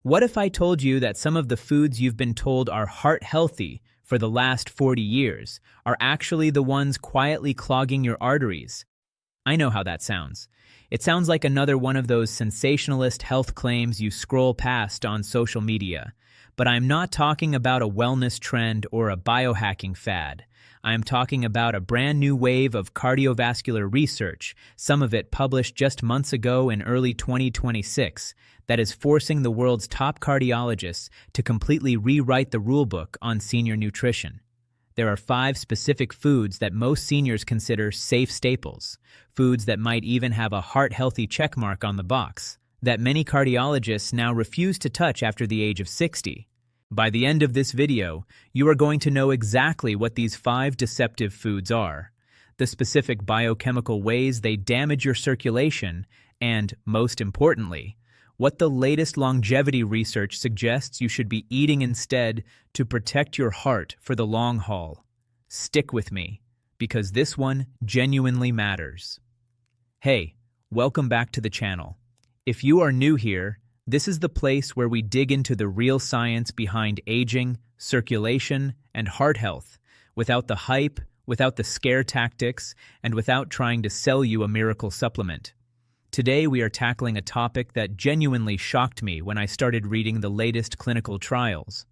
What if I told you that some of the foods you've been told are heart healthy for the last 40 years are actually the ones quietly clogging your arteries? I know how that sounds. It sounds like another one of those sensationalist health claims you scroll past on social media. But I'm not talking about a wellness trend or a biohacking fad. I am talking about a brand new wave of cardiovascular research, some of it published just months ago in early 2026, that is forcing the world's top cardiologists to completely rewrite the rulebook on senior nutrition. There are 5 specific foods that most seniors consider safe staples, foods that might even have a heart-healthy checkmark on the box, that many cardiologists now refuse to touch after the age of 60. By the end of this video, you are going to know exactly what these 5 deceptive foods are, the specific biochemical ways they damage your circulation, and, most importantly, what the latest longevity research suggests you should be eating instead to protect your heart for the long haul. Stick with me, because this one genuinely matters. Hey, welcome back to the channel. If you are new here, this is the place where we dig into the real science behind aging, circulation, and heart health, without the hype, without the scare tactics, and without trying to sell you a miracle supplement. Today we are tackling a topic that genuinely shocked me when I started reading the latest clinical trials.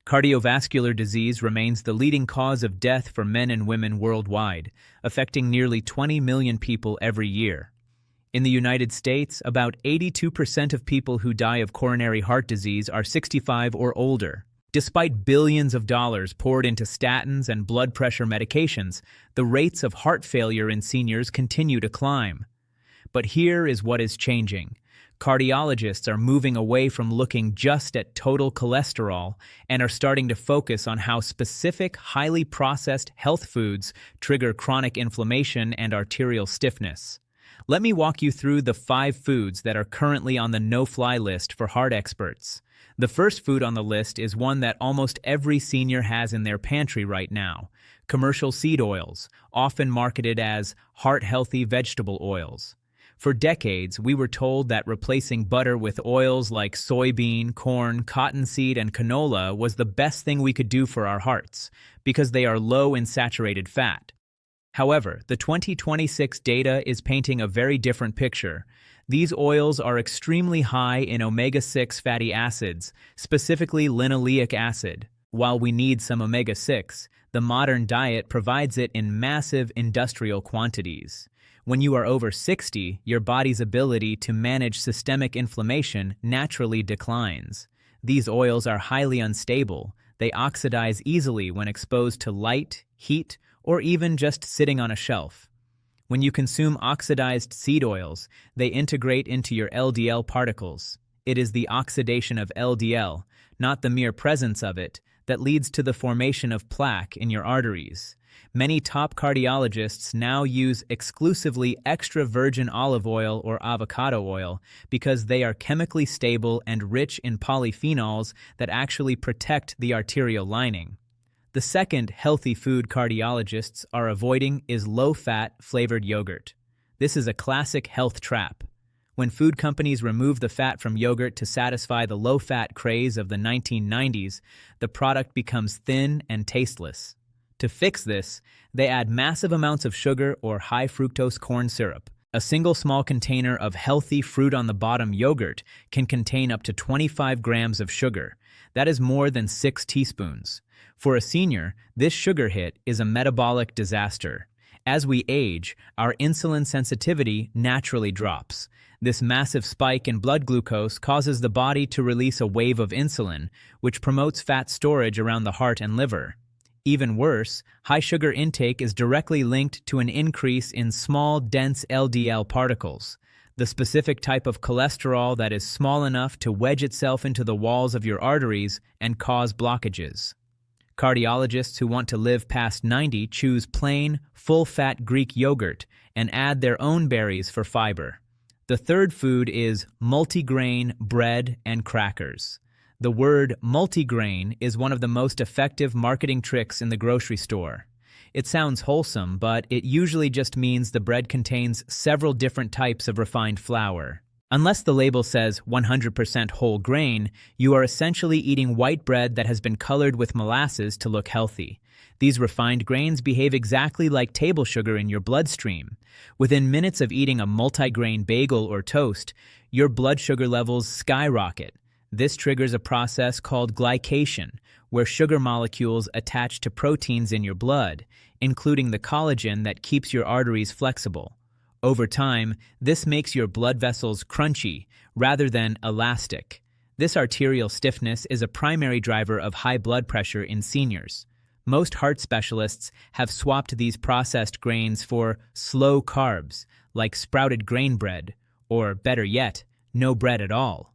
Cardiovascular disease remains the leading cause of death for men and women worldwide, affecting nearly 20 million people every year. In the United States, about 82% of people who die of coronary heart disease are 65 or older. Despite billions of dollars poured into statins and blood pressure medications, the rates of heart failure in seniors continue to climb. But here is what is changing. Cardiologists are moving away from looking just at total cholesterol and are starting to focus on how specific, highly processed health foods trigger chronic inflammation and arterial stiffness. Let me walk you through the 5 foods that are currently on the no-fly list for heart experts. The first food on the list is one that almost every senior has in their pantry right now: commercial seed oils, often marketed as heart-healthy vegetable oils. For decades, we were told that replacing butter with oils like soybean, corn, cottonseed, and canola was the best thing we could do for our hearts, because they are low in saturated fat. However, the 2026 data is painting a very different picture. These oils are extremely high in omega-6 fatty acids, specifically linoleic acid. While we need some omega-6, the modern diet provides it in massive industrial quantities. When you are over 60, your body's ability to manage systemic inflammation naturally declines. These oils are highly unstable. They oxidize easily when exposed to light, heat, or even just sitting on a shelf. When you consume oxidized seed oils, they integrate into your LDL particles. It is the oxidation of LDL, not the mere presence of it, that leads to the formation of plaque in your arteries. Many top cardiologists now use exclusively extra virgin olive oil or avocado oil because they are chemically stable and rich in polyphenols that actually protect the arterial lining. The second healthy food cardiologists are avoiding is low-fat flavored yogurt. This is a classic health trap. When food companies remove the fat from yogurt to satisfy the low-fat craze of the 1990s, the product becomes thin and tasteless. To fix this, they add massive amounts of sugar or high-fructose corn syrup. A single small container of healthy fruit-on-the-bottom yogurt can contain up to 25 grams of sugar. That is more than 6 teaspoons. For a senior, this sugar hit is a metabolic disaster. As we age, our insulin sensitivity naturally drops. This massive spike in blood glucose causes the body to release a wave of insulin, which promotes fat storage around the heart and liver. Even worse, high sugar intake is directly linked to an increase in small, dense LDL particles, the specific type of cholesterol that is small enough to wedge itself into the walls of your arteries and cause blockages. Cardiologists who want to live past 90 choose plain, full-fat Greek yogurt and add their own berries for fiber. The third food is multigrain bread and crackers. The word multigrain is one of the most effective marketing tricks in the grocery store. It sounds wholesome, but it usually just means the bread contains several different types of refined flour. Unless the label says 100% whole grain, you are essentially eating white bread that has been colored with molasses to look healthy. These refined grains behave exactly like table sugar in your bloodstream. Within minutes of eating a multigrain bagel or toast, your blood sugar levels skyrocket. This triggers a process called glycation, where sugar molecules attach to proteins in your blood, including the collagen that keeps your arteries flexible. Over time, this makes your blood vessels crunchy rather than elastic. This arterial stiffness is a primary driver of high blood pressure in seniors. Most heart specialists have swapped these processed grains for slow carbs, like sprouted grain bread, or better yet, no bread at all.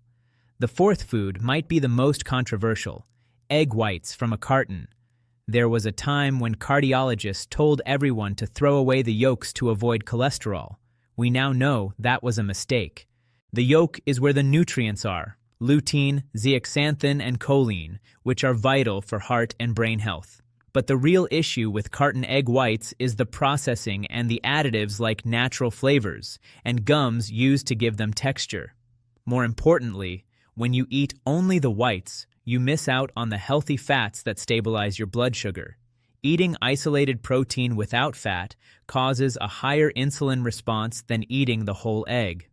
The fourth food might be the most controversial: egg whites from a carton. There was a time when cardiologists told everyone to throw away the yolks to avoid cholesterol. We now know that was a mistake. The yolk is where the nutrients are: lutein, zeaxanthin, and choline, which are vital for heart and brain health. But the real issue with carton egg whites is the processing and the additives like natural flavors and gums used to give them texture. More importantly, when you eat only the whites, you miss out on the healthy fats that stabilize your blood sugar. Eating isolated protein without fat causes a higher insulin response than eating the whole egg.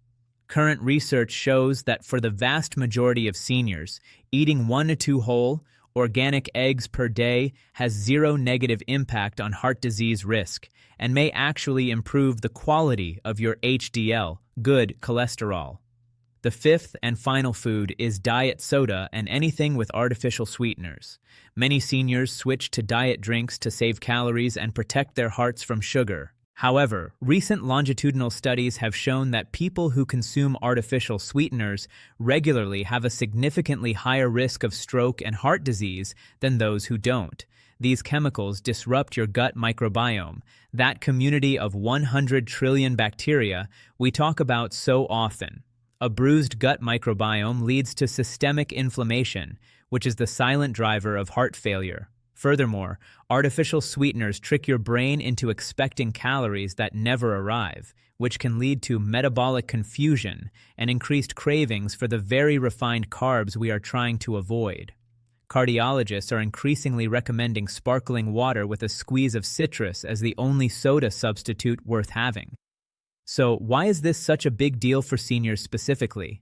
Current research shows that for the vast majority of seniors, eating 1 to 2 whole, organic eggs per day has zero negative impact on heart disease risk and may actually improve the quality of your HDL, good cholesterol. The fifth and final food is diet soda and anything with artificial sweeteners. Many seniors switch to diet drinks to save calories and protect their hearts from sugar. However, recent longitudinal studies have shown that people who consume artificial sweeteners regularly have a significantly higher risk of stroke and heart disease than those who don't. These chemicals disrupt your gut microbiome, that community of 100 trillion bacteria we talk about so often. A bruised gut microbiome leads to systemic inflammation, which is the silent driver of heart failure. Furthermore, artificial sweeteners trick your brain into expecting calories that never arrive, which can lead to metabolic confusion and increased cravings for the very refined carbs we are trying to avoid. Cardiologists are increasingly recommending sparkling water with a squeeze of citrus as the only soda substitute worth having. So, why is this such a big deal for seniors specifically?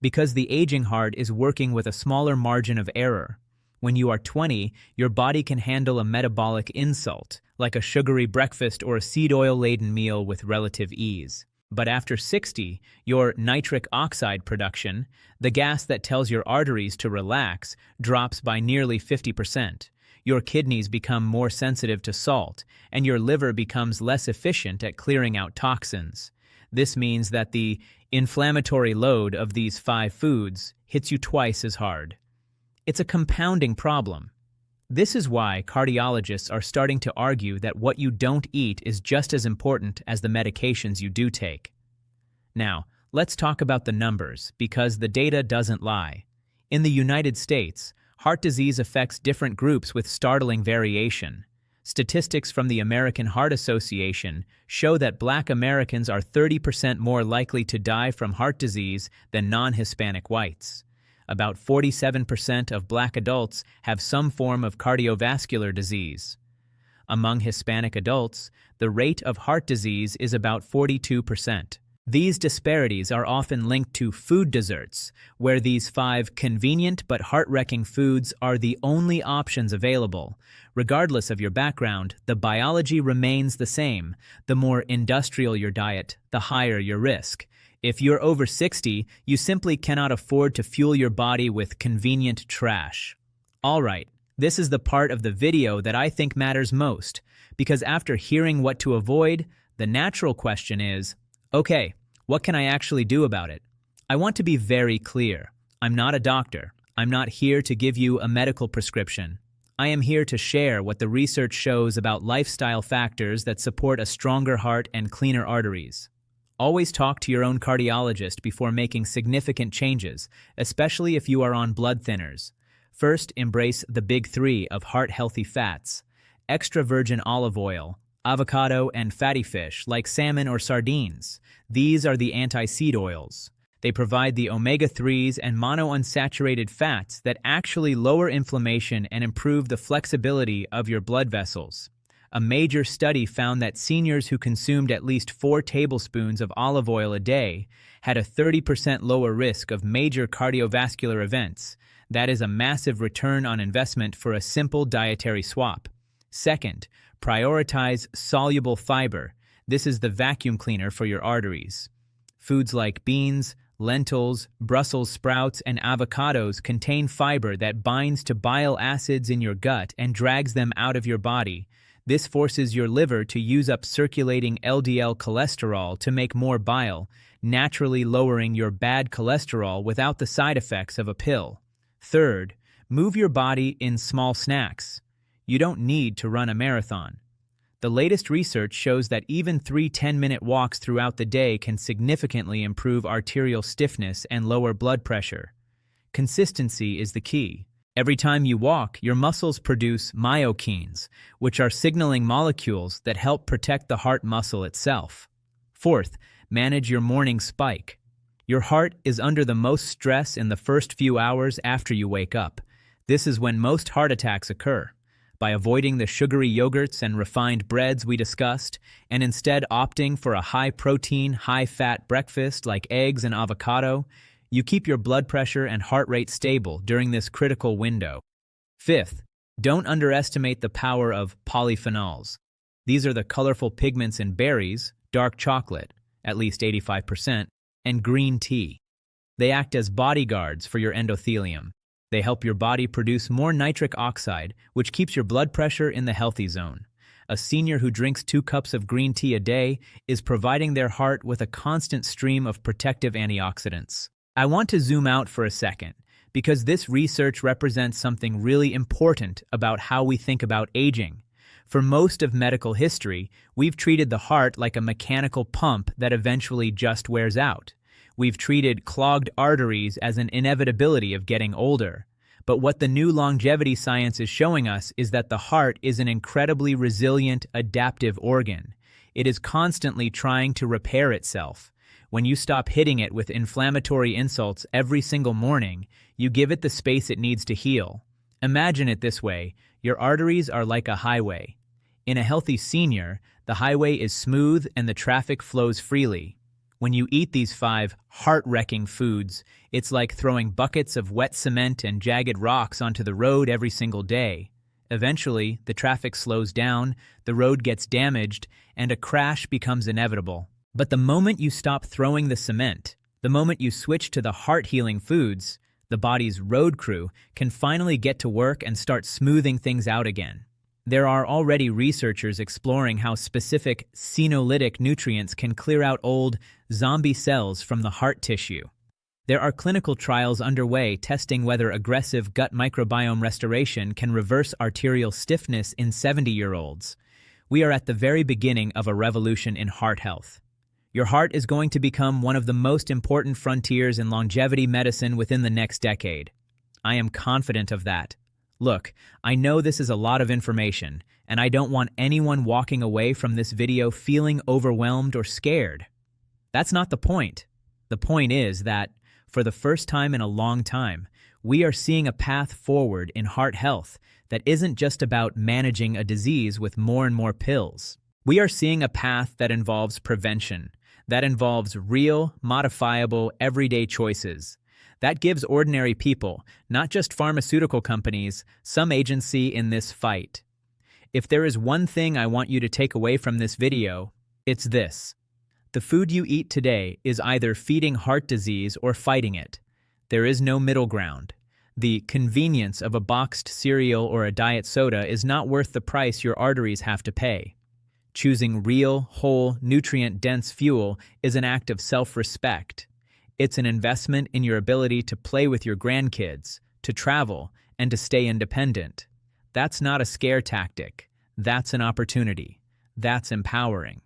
Because the aging heart is working with a smaller margin of error. When you are 20, your body can handle a metabolic insult, like a sugary breakfast or a seed oil-laden meal with relative ease. But after 60, your nitric oxide production, the gas that tells your arteries to relax, drops by nearly 50%. Your kidneys become more sensitive to salt, and your liver becomes less efficient at clearing out toxins. This means that the inflammatory load of these 5 foods hits you twice as hard. It's a compounding problem. This is why cardiologists are starting to argue that what you don't eat is just as important as the medications you do take. Now, let's talk about the numbers, because the data doesn't lie. In the United States, heart disease affects different groups with startling variation. Statistics from the American Heart Association show that Black Americans are 30% more likely to die from heart disease than non-Hispanic whites. About 47% of Black adults have some form of cardiovascular disease. Among Hispanic adults, the rate of heart disease is about 42%. These disparities are often linked to food deserts, where these 5 convenient but heart-wrecking foods are the only options available. Regardless of your background, the biology remains the same. The more industrial your diet, the higher your risk. If you're over 60, you simply cannot afford to fuel your body with convenient trash. Alright, this is the part of the video that I think matters most, because after hearing what to avoid, the natural question is, okay, what can I actually do about it? I want to be very clear. I'm not a doctor. I'm not here to give you a medical prescription. I am here to share what the research shows about lifestyle factors that support a stronger heart and cleaner arteries. Always talk to your own cardiologist before making significant changes, especially if you are on blood thinners. First, embrace the big 3 of heart-healthy fats: extra virgin olive oil, avocado, and fatty fish like salmon or sardines. These are the anti-seed oils. They provide the omega-3s and monounsaturated fats that actually lower inflammation and improve the flexibility of your blood vessels. A major study found that seniors who consumed at least 4 tablespoons of olive oil a day had a 30% lower risk of major cardiovascular events. That is a massive return on investment for a simple dietary swap. Second, prioritize soluble fiber. This is the vacuum cleaner for your arteries. Foods like beans, lentils, Brussels sprouts, and avocados contain fiber that binds to bile acids in your gut and drags them out of your body. This forces your liver to use up circulating LDL cholesterol to make more bile, naturally lowering your bad cholesterol without the side effects of a pill. Third, move your body in small snacks. You don't need to run a marathon. The latest research shows that even 3 10-minute walks throughout the day can significantly improve arterial stiffness and lower blood pressure. Consistency is the key. Every time you walk, your muscles produce myokines, which are signaling molecules that help protect the heart muscle itself. Fourth, manage your morning spike. Your heart is under the most stress in the first few hours after you wake up. This is when most heart attacks occur. By avoiding the sugary yogurts and refined breads we discussed, and instead opting for a high-protein, high-fat breakfast like eggs and avocado, you keep your blood pressure and heart rate stable during this critical window. Fifth, don't underestimate the power of polyphenols. These are the colorful pigments in berries, dark chocolate, at least 85%, and green tea. They act as bodyguards for your endothelium. They help your body produce more nitric oxide, which keeps your blood pressure in the healthy zone. A senior who drinks 2 cups of green tea a day is providing their heart with a constant stream of protective antioxidants. I want to zoom out for a second, because this research represents something really important about how we think about aging. For most of medical history, we've treated the heart like a mechanical pump that eventually just wears out. We've treated clogged arteries as an inevitability of getting older. But what the new longevity science is showing us is that the heart is an incredibly resilient, adaptive organ. It is constantly trying to repair itself. When you stop hitting it with inflammatory insults every single morning, you give it the space it needs to heal. Imagine it this way: your arteries are like a highway. In a healthy senior, the highway is smooth and the traffic flows freely. When you eat these 5 heart-wrecking foods, it's like throwing buckets of wet cement and jagged rocks onto the road every single day. Eventually, the traffic slows down, the road gets damaged, and a crash becomes inevitable. But the moment you stop throwing the cement, the moment you switch to the heart-healing foods, the body's road crew can finally get to work and start smoothing things out again. There are already researchers exploring how specific senolytic nutrients can clear out old, zombie cells from the heart tissue. There are clinical trials underway testing whether aggressive gut microbiome restoration can reverse arterial stiffness in 70-year-olds. We are at the very beginning of a revolution in heart health. Your heart is going to become one of the most important frontiers in longevity medicine within the next decade. I am confident of that. Look, I know this is a lot of information, and I don't want anyone walking away from this video feeling overwhelmed or scared. That's not the point. The point is that, for the first time in a long time, we are seeing a path forward in heart health that isn't just about managing a disease with more and more pills. We are seeing a path that involves prevention, that involves real, modifiable, everyday choices. That gives ordinary people, not just pharmaceutical companies, some agency in this fight. If there is one thing I want you to take away from this video, it's this. The food you eat today is either feeding heart disease or fighting it. There is no middle ground. The convenience of a boxed cereal or a diet soda is not worth the price your arteries have to pay. Choosing real, whole, nutrient-dense fuel is an act of self-respect. It's an investment in your ability to play with your grandkids, to travel, and to stay independent. That's not a scare tactic. That's an opportunity. That's empowering.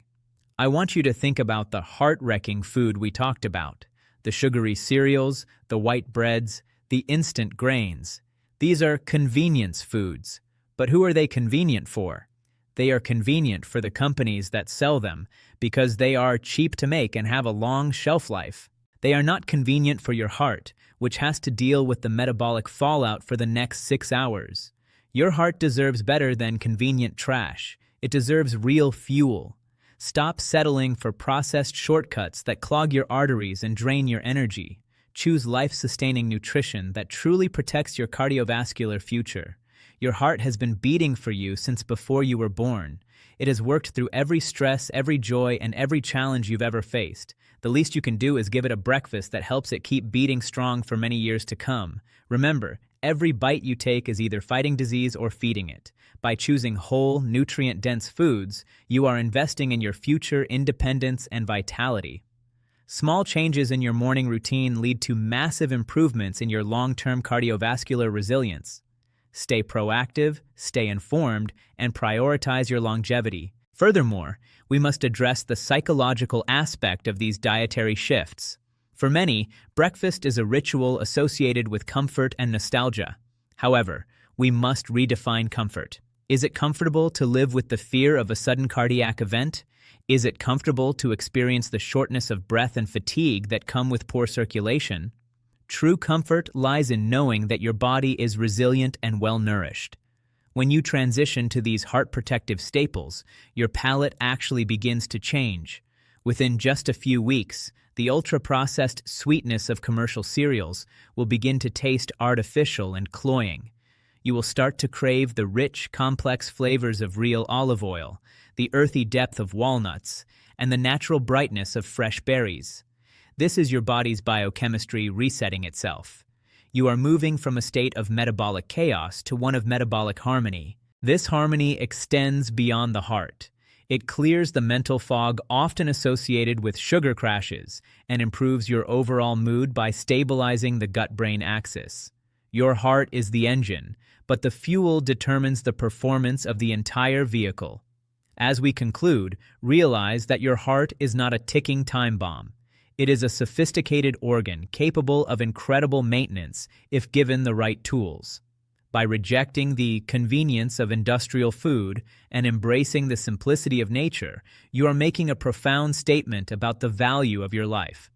I want you to think about the heart-wrecking food we talked about. The sugary cereals, the white breads, the instant grains. These are convenience foods. But who are they convenient for? They are convenient for the companies that sell them because they are cheap to make and have a long shelf life. They are not convenient for your heart, which has to deal with the metabolic fallout for the next 6 hours. Your heart deserves better than convenient trash. It deserves real fuel. Stop settling for processed shortcuts that clog your arteries and drain your energy. Choose life-sustaining nutrition that truly protects your cardiovascular future. Your heart has been beating for you since before you were born. It has worked through every stress, every joy, and every challenge you've ever faced. The least you can do is give it a breakfast that helps it keep beating strong for many years to come. Remember, every bite you take is either fighting disease or feeding it. By choosing whole, nutrient-dense foods, you are investing in your future independence and vitality. Small changes in your morning routine lead to massive improvements in your long-term cardiovascular resilience. Stay proactive, stay informed, and prioritize your longevity. Furthermore, we must address the psychological aspect of these dietary shifts. For many, breakfast is a ritual associated with comfort and nostalgia. However, we must redefine comfort. Is it comfortable to live with the fear of a sudden cardiac event? Is it comfortable to experience the shortness of breath and fatigue that come with poor circulation? True comfort lies in knowing that your body is resilient and well-nourished. When you transition to these heart-protective staples, your palate actually begins to change. Within just a few weeks, the ultra-processed sweetness of commercial cereals will begin to taste artificial and cloying. You will start to crave the rich, complex flavors of real olive oil, the earthy depth of walnuts, and the natural brightness of fresh berries. This is your body's biochemistry resetting itself. You are moving from a state of metabolic chaos to one of metabolic harmony. This harmony extends beyond the heart. It clears the mental fog often associated with sugar crashes and improves your overall mood by stabilizing the gut-brain axis. Your heart is the engine, but the fuel determines the performance of the entire vehicle. As we conclude, realize that your heart is not a ticking time bomb. It is a sophisticated organ capable of incredible maintenance if given the right tools. By rejecting the convenience of industrial food and embracing the simplicity of nature, you are making a profound statement about the value of your life.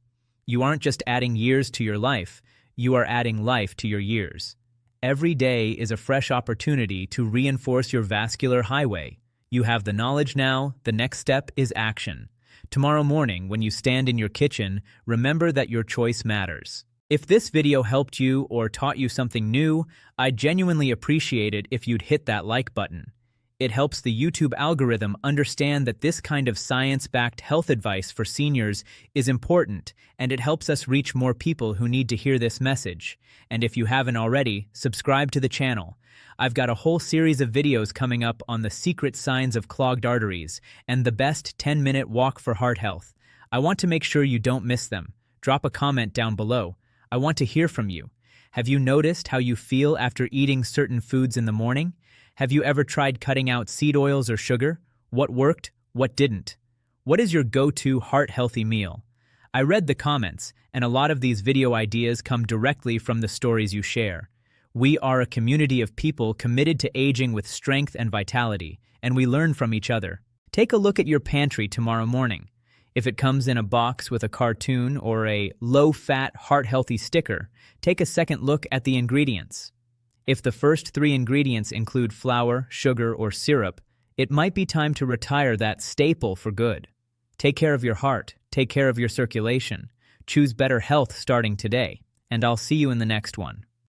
You aren't just adding years to your life, you are adding life to your years. Every day is a fresh opportunity to reinforce your vascular highway. You have the knowledge now, the next step is action. Tomorrow morning, when you stand in your kitchen, remember that your choice matters. If this video helped you or taught you something new, I'd genuinely appreciate it if you'd hit that like button. It helps the YouTube algorithm understand that this kind of science-backed health advice for seniors is important, and it helps us reach more people who need to hear this message. And if you haven't already, subscribe to the channel. I've got a whole series of videos coming up on the secret signs of clogged arteries and the best 10-minute walk for heart health. I want to make sure you don't miss them. Drop a comment down below. I want to hear from you. Have you noticed how you feel after eating certain foods in the morning? Have you ever tried cutting out seed oils or sugar? What worked? What didn't? What is your go-to heart-healthy meal? I read the comments, and a lot of these video ideas come directly from the stories you share. We are a community of people committed to aging with strength and vitality, and we learn from each other. Take a look at your pantry tomorrow morning. If it comes in a box with a cartoon or a low-fat, heart-healthy sticker, take a second look at the ingredients. If the first 3 ingredients include flour, sugar, or syrup, it might be time to retire that staple for good. Take care of your heart, take care of your circulation, choose better health starting today, and I'll see you in the next one.